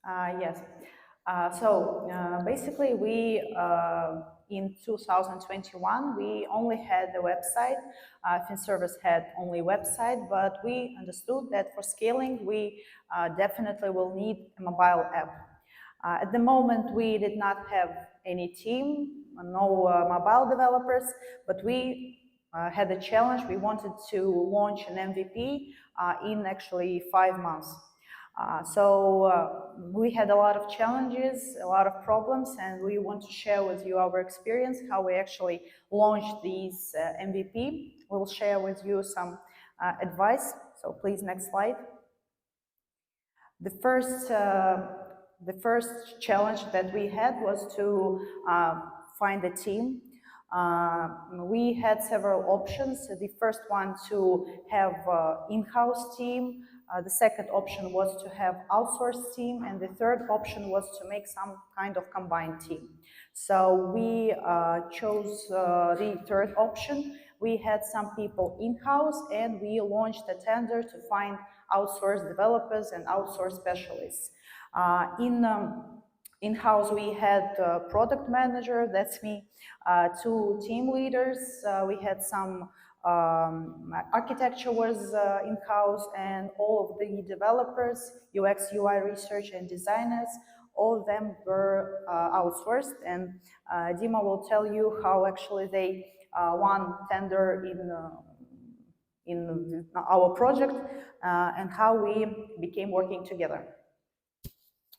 Yes. Basically, we in 2021 we only had the website. FinService had only website, but we understood that for scaling we definitely will need a mobile app. At the moment, we did not have any team, no mobile developers, but we had a challenge. We wanted to launch an MVP in actually 5 months. We had a lot of challenges, a lot of problems, and we want to share with you our experience, how we actually launched these MVP. We'll share with you some advice. So please, next slide. The first challenge that we had was to find a team. We had several options. The first one to have in-house team. The second option was to have outsourced team, and the third option was to make some kind of combined team. So we chose the third option. We had some people in-house, and we launched a tender to find outsourced developers and outsourced specialists. In-house, we had a product manager, that's me, two team leaders. We had some architecture was in-house, and all of the developers, UX, UI research, and designers, all of them were outsourced. And Dima will tell you how actually they won tender in our project and how we became working together.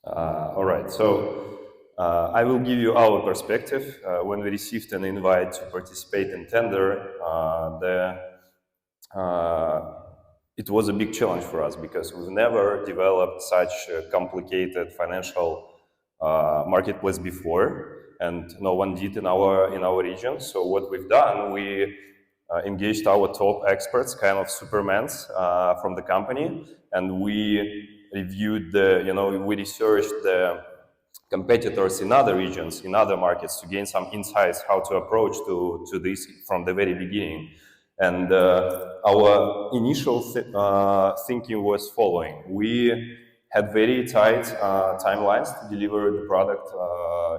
All right, so I will give you our perspective. When we received an invite to participate in tender, it was a big challenge for us because we've never developed such a complicated financial marketplace before, and no one did in our region. So what we've done, we engaged our top experts, kind of supermans from the company, and we reviewed we researched the competitors in other regions, in other markets, to gain some insights how to approach to this from the very beginning. And our initial thinking was following. We had very tight timelines to deliver the product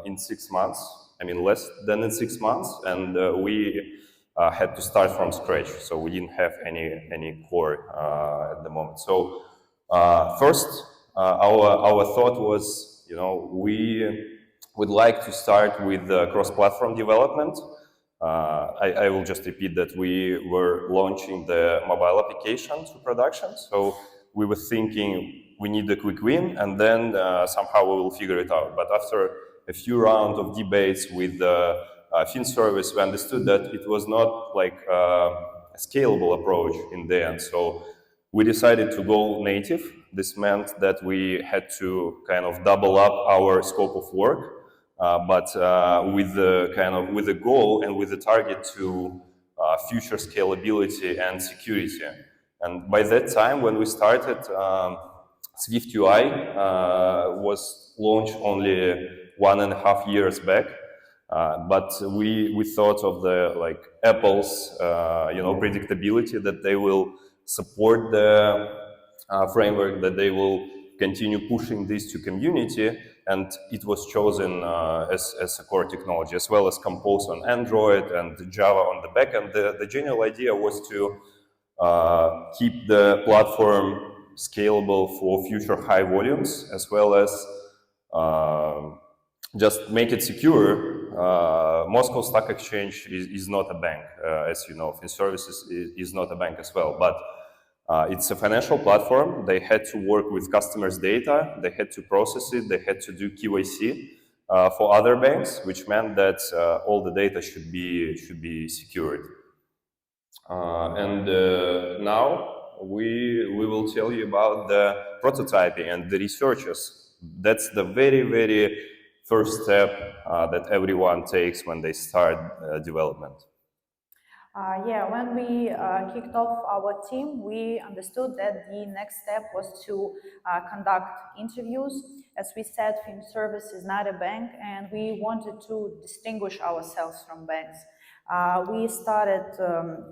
in 6 months. I mean, less than in 6 months, and we had to start from scratch. So we didn't have any core at the moment. So first, our thought was, we would like to start with cross-platform development. I will just repeat that we were launching the mobile application to production. So we were thinking we need a quick win, and then somehow we will figure it out. But after a few rounds of debates with FinService, we understood that it was not like a scalable approach in the end. So we decided to go native. This meant that we had to kind of double up our scope of work, but with the goal and with the target to future scalability and security. And by that time, when we started, Swift UI was launched only 1.5 years back. But we thought of the Apple's predictability, that they will support the framework, that they will continue pushing this to community, and it was chosen as a core technology, as well as Compose on Android and Java on the backend. The general idea was to keep the platform scalable for future high volumes, as well as just make it secure. Moscow Stock Exchange is not a bank, as you know. FinServices is not a bank as well, but it's a financial platform. They had to work with customers' data. They had to process it. They had to do KYC for other banks, which meant that all the data should be secured. Now we will tell you about the prototyping and the researchers. That's the very, very first step that everyone takes when they start development. When we kicked off our team, we understood that the next step was to conduct interviews. As we said, FinService is not a bank, and we wanted to distinguish ourselves from banks. We started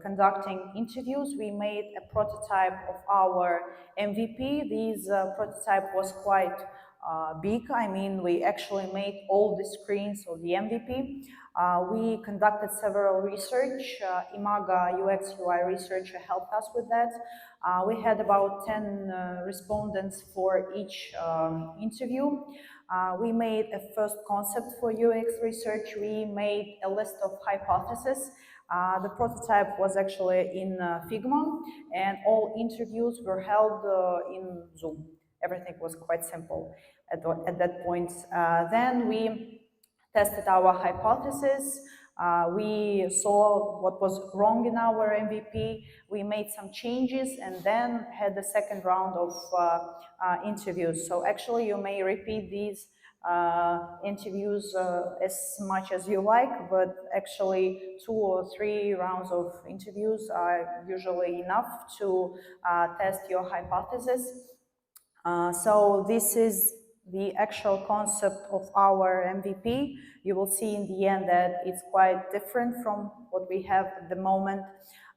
conducting interviews. We made a prototype of our MVP. This prototype was quite big. I mean, we actually made all the screens of the MVP. We conducted several research. Imaga UX UI researcher helped us with that. We had about 10 respondents for each interview. We made a first concept for UX research. We made a list of hypotheses. The prototype was actually in Figma, and all interviews were held in Zoom. Everything was quite simple at that point. Then we tested our hypothesis. We saw what was wrong in our MVP. We made some changes and then had the second round of interviews. So actually, you may repeat these interviews as much as you like, but actually 2 or 3 rounds of interviews are usually enough to test your hypothesis. So this is the actual concept of our MVP. You will see in the end that it's quite different from what we have at the moment.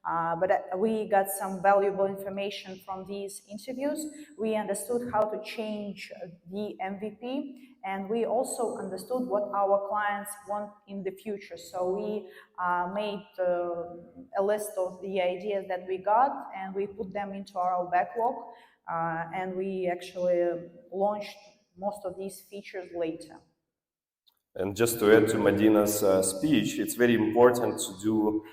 But we got some valuable information from these interviews. We understood how to change the MVP, and we also understood what our clients want in the future. So we made a list of the ideas that we got, and we put them into our backlog, and we actually launched most of these features later. And just to add to Madina's speech, it's very important to do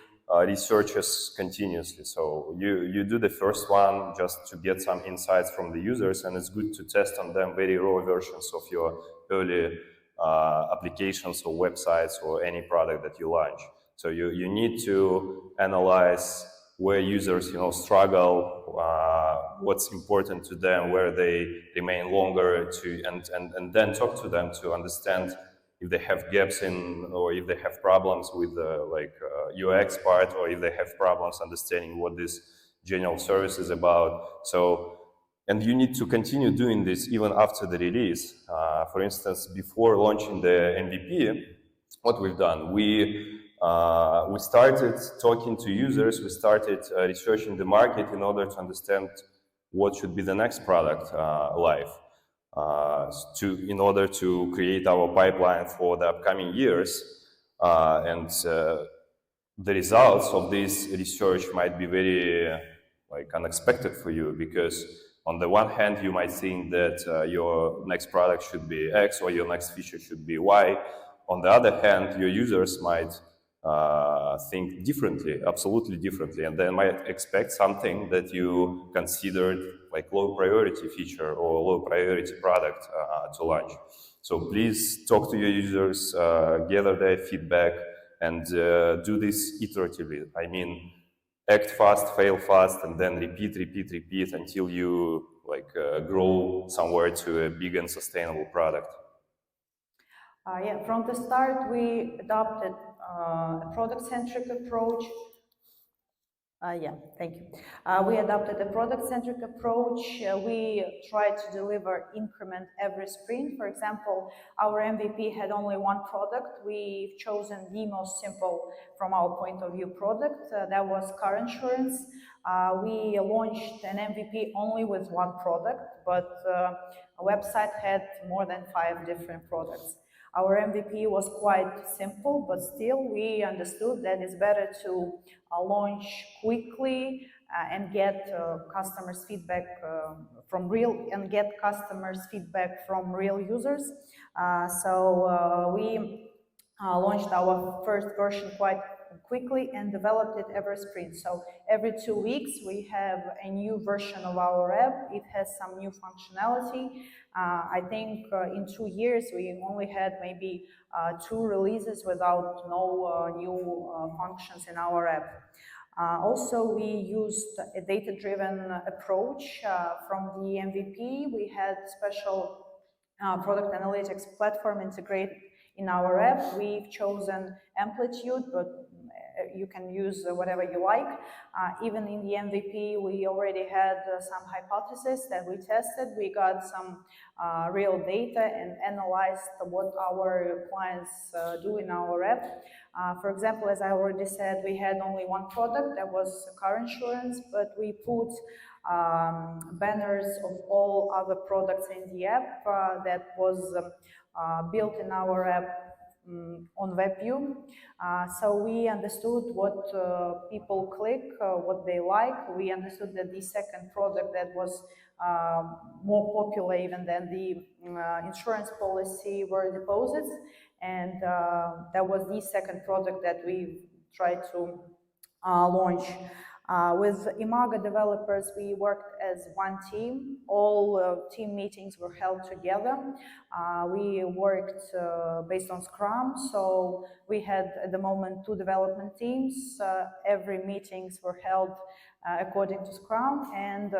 researches continuously. So you do the first one just to get some insights from the users, and it's good to test on them very raw versions of your early applications or websites or any product that you launch. So you need to analyze where users struggle, what's important to them, where they remain longer, and then talk to them to understand if they have gaps in, or if they have problems with UX part, or if they have problems understanding what this general service is about. So, and you need to continue doing this even after the release. For instance, before launching the MVP, what we've done, we started talking to users, we started researching the market in order to understand what should be the next product live. In order to create our pipeline for the upcoming years. And the results of this research might be very unexpected for you, because on the one hand, you might think that your next product should be X or your next feature should be Y. On the other hand, your users might think differently, absolutely differently, and they might expect something that you considered like low priority feature or low priority product to launch. So please talk to your users, gather their feedback, and do this iteratively. I mean, act fast, fail fast, and then repeat until you grow somewhere to a big and sustainable product. Yeah, from the start, we adopted a product-centric approach. Yeah, thank you. We adopted a product-centric approach. We tried to deliver increment every sprint. For example, our MVP had only one product. We've chosen the most simple, from our point of view, product. That was car insurance. We launched an MVP only with one product, but a website had more than 5 different products. Our MVP was quite simple, but still we understood that it's better to launch quickly and get customers' feedback from real users. So we launched our first version quite quickly and developed it every sprint. So every 2 weeks we have a new version of our app. It has some new functionality. I think in 2 years we only had maybe 2 releases without no new functions in our app. Also, we used a data-driven approach from the MVP. We had special product analytics platform integrated in our app. We've chosen Amplitude, but you can use whatever you like. Even in the MVP, we already had some hypotheses that we tested. We got some real data and analyzed what our clients do in our app. For example, as I already said, we had only one product that was car insurance, but we put banners of all other products in the app that was built in our app on WebView. So we understood what people click, what they like. We understood that the second product that was more popular even than the insurance policy were deposits. And that was the second product that we tried to launch. With Imaga developers, we worked as one team. All team meetings were held together. We worked based on Scrum, so we had at the moment 2 development teams. Every meetings were held according to Scrum, and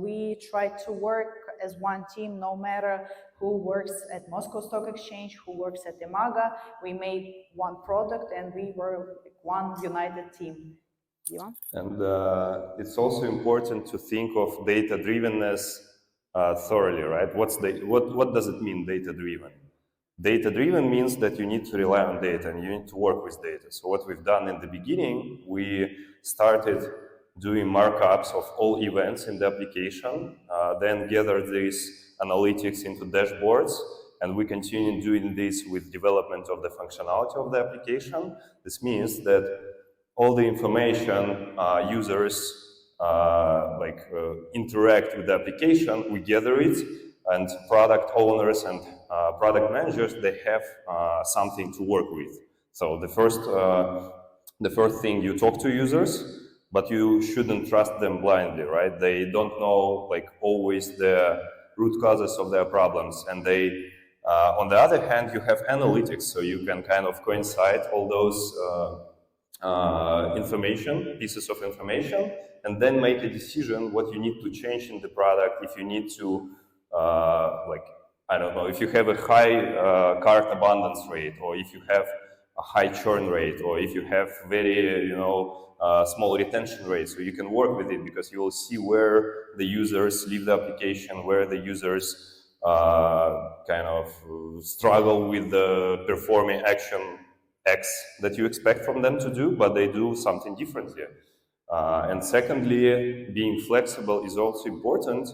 we tried to work as one team, no matter who works at Moscow Stock Exchange, who works at Imaga. We made one product, and we were one united team. And it's also important to think of data-drivenness thoroughly, right? What does it mean, data-driven? Data-driven means that you need to rely on data and you need to work with data. So what we've done in the beginning, we started doing markups of all events in the application, then gathered these analytics into dashboards, and we continue doing this with development of the functionality of the application. This means that all the information users interact with the application, we gather it, and product owners and product managers, they have something to work with. So the first thing, you talk to users, but you shouldn't trust them blindly, right? They don't know always the root causes of their problems, and they on the other hand, you have analytics, so you can kind of coincide all those pieces of information, and then make a decision what you need to change in the product. If you need to, I don't know, if you have a high cart abundance rate, or if you have a high churn rate, or if you have very, small retention rate, so you can work with it because you will see where the users leave the application, where the users kind of struggle with the performing action X that you expect from them to do, but they do something differently. And secondly, being flexible is also important.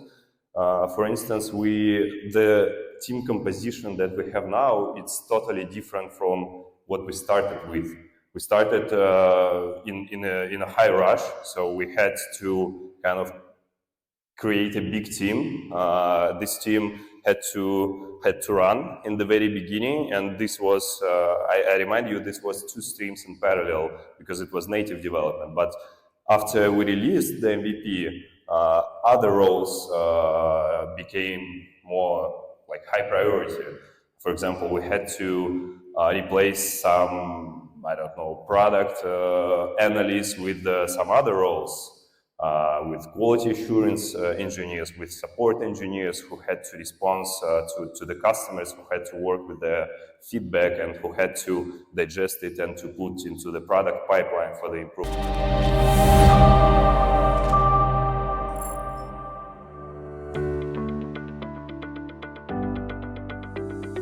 For instance, the team composition that we have now, it's totally different from what we started with. We started in a high rush, so we had to kind of create a big team. This team had to run in the very beginning, and this was, I remind you, this was 2 streams in parallel because it was native development. But after we released the MVP, other roles became more high priority. For example, we had to replace some, I don't know, product analysts with some other roles. With quality assurance engineers, with support engineers who had to respond to the customers, who had to work with the feedback, and who had to digest it and to put into the product pipeline for the improvement.